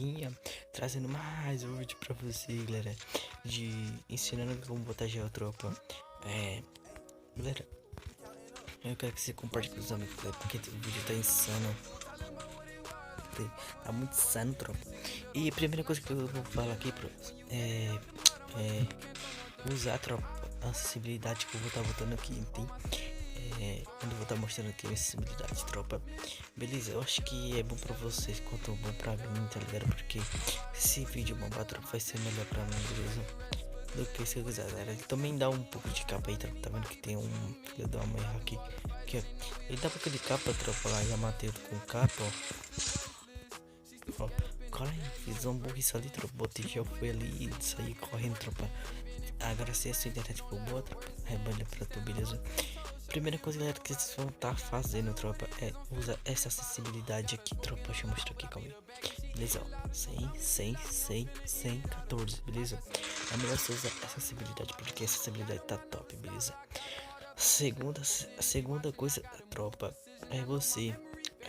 tropadinha, trazendo mais um vídeo pra você, galera, de ensinando como botar gel, tropa. Galera, eu quero que você compartilhe com os amigos, galera, porque o vídeo tá insano. Tá muito insano, tropa. E a primeira coisa que eu vou falar aqui, usar, tropa, a acessibilidade que eu vou estar botando aqui, entende? Quando eu vou estar mostrando aqui a acessibilidade, tropa. Beleza, eu acho que é bom pra vocês quanto bom pra mim, tá ligado? Porque esse vídeo bombar, tropa, vai ser melhor pra mim, beleza? Do que se eu quiser, galera. Ele também dá um pouco de capa aí, tropa. Tá vendo que tem um filho da mãe aqui, ó. Ele dá um pouco de capa, tropa, lá. Já matei com capa, ó. Cara, fiz um burrice ali, tropa. Botei gel, foi ali e saí correndo, tropa. Agora se essa internet for boa, tropa, rebelde pra tu, beleza? Primeira coisa, galera, que vocês vão estar fazendo, tropa, é usar essa acessibilidade aqui, tropa. Deixa eu mostrar aqui, calma aí. Beleza, ó, 100, 14, beleza? É melhor você usar essa acessibilidade, porque essa acessibilidade tá top, beleza? A segunda coisa, tropa, é você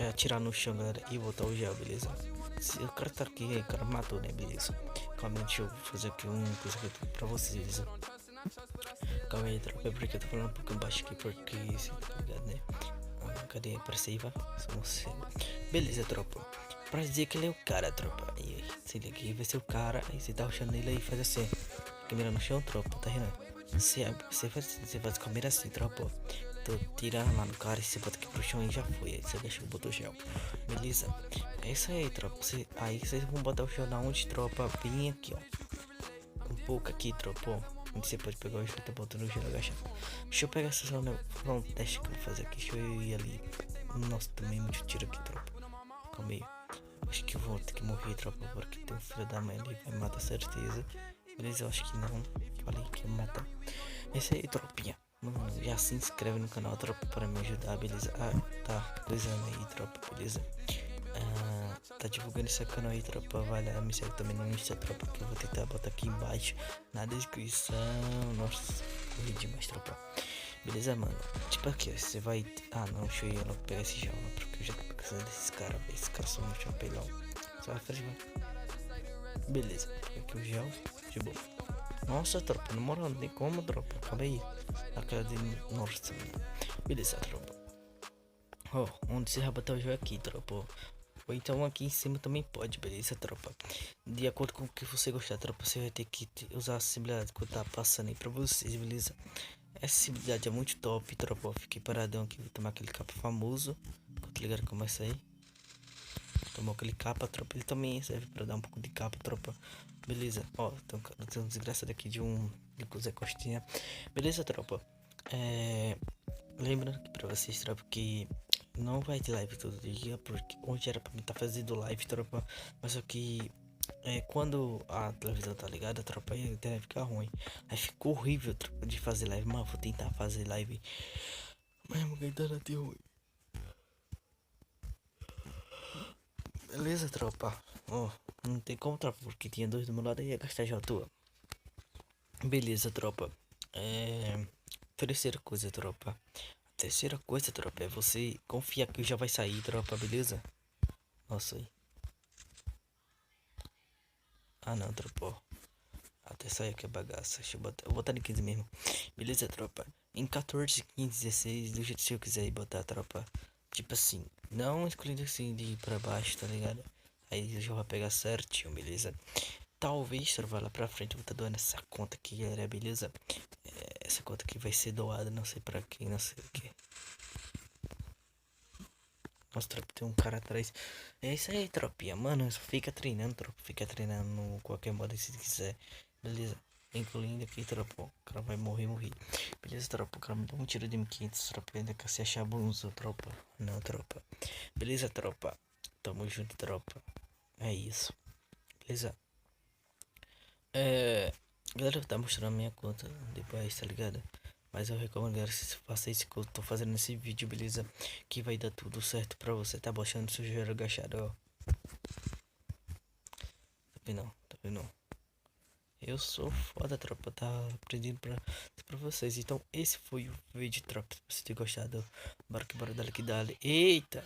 atirar no chão, galera, e botar o gel, beleza? Se o cara tá aqui, o cara matou, né, beleza? Calma aí, deixa eu fazer aqui uma coisa aqui pra vocês, beleza? Calma aí, tropa, porque eu tô falando um pouquinho baixo aqui, porque você tá ligado, né? Cadê? Aparece aí, vai. Beleza, tropa. Pra dizer que ele é o cara, tropa. E aí, se liga aqui, vai ser o cara. Aí você tá rushando ele aí, faz assim. Câmera no chão, tropa, tá rindo? Você faz câmera assim, tropa. Tu tira lá no cara e você bota aqui pro chão e já foi. Aí você deixa o botão gel. Beleza? É isso aí, tropa. Aí vocês vão botar o gel na onde, tropa? Bem aqui, ó. Um pouco aqui, tropa, ó. Onde você pode pegar o gel, tá botando o gel agachado. Deixa eu pegar essa zona, um teste que eu vou fazer aqui. Deixa eu ir ali. Nossa, tomei muito tiro aqui, tropa. Calma aí. Acho que eu vou ter que morrer, tropa, porque tem um filho da mãe ali, vai me matar certeza. Beleza, eu acho que não. Falei que ia me matar. É isso aí, tropinha. Mano, já se inscreve no canal, tropa, para me ajudar, beleza? Tá, 2 anos aí, tropa, beleza? Tá divulgando esse canal aí, tropa. Vai lá, me segue também no Insta, tropa, que eu vou tentar botar aqui embaixo na descrição. Nossa, corri demais, tropa. Beleza, mano? Tipo aqui, ó, você vai. Não, deixa eu ir logo pegar esse gel, porque eu já tô precisando desses caras, velho. Esses caras são muito chapelão. Só vai fazer, mano. Beleza, aqui o gel, de boa. Nossa, tropa, não moral, não tem como, tropa. Calma aí. Aquela de. Nossa, mano. Beleza, tropa. Ó, onde você vai botar o gel aqui, tropa. Ou então aqui em cima também pode, beleza, tropa? De acordo com o que você gostar, tropa, você vai ter que usar a acessibilidade que eu tá passando aí pra vocês, beleza? Essa acessibilidade é muito top, tropa. Fiquei paradão aqui, vou tomar aquele capa famoso. Tô ligado como é isso aí? Tomou aquele capa, tropa. Ele também serve pra dar um pouco de capa, tropa. Beleza, ó, tem um desgraçado aqui de Zé Costinha. Beleza, tropa? Lembrando aqui pra vocês, tropa, que não vai ter live todo dia, porque onde era pra mim tá fazendo live, tropa. Mas só que quando a televisão tá ligada, tropa, aí a internet fica ruim. Aí ficou horrível, tropa, de fazer live. Mas vou tentar fazer live mesmo que a internet é ruim. Beleza, tropa? Ó, não tem como, tropa, porque tinha 2 do meu lado e ia gastar já a tua. Beleza, tropa. Terceira coisa, tropa. Terceira coisa, tropa, é você confiar que já vai sair, tropa, beleza? Nossa aí. Não, tropa, ó. Até sair aqui a bagaça. Deixa eu botar. Vou botar em 15 mesmo. Beleza, tropa? Em 14, 15, 16, do jeito que eu quiser botar, tropa. Tipo assim, não escolhendo assim de ir pra baixo, tá ligado? Aí eu já vou pegar certinho, beleza? Talvez, tropa, lá pra frente eu vou estar doando essa conta aqui, galera, beleza? Essa conta aqui vai ser doada, não sei pra quem, não sei o que. Nossa, tropa, tem um cara atrás. É isso aí, tropinha, mano. Fica treinando, tropa. Fica treinando no qualquer modo se quiser. Beleza? Incluindo aqui, tropa. O cara vai morrer. Beleza, tropa? O cara me deu um tiro de M500, tropa. Ainda quer se achar bonzo, tropa. Não, tropa. Beleza, tropa? Tamo junto, tropa. É isso. Beleza? Galera, tá mostrando minha conta depois, tá ligado? Mas eu recomendo, galera, que você faça isso que eu tô fazendo nesse vídeo, beleza? Que vai dar tudo certo pra você. Tá baixando seu joelho agachado, ó. Tá vendo? Eu sou foda, tropa. Tá aprendendo pra vocês. Então, esse foi o vídeo, tropa. Se você ter gostado, bora que bora, dale que dale. Eita!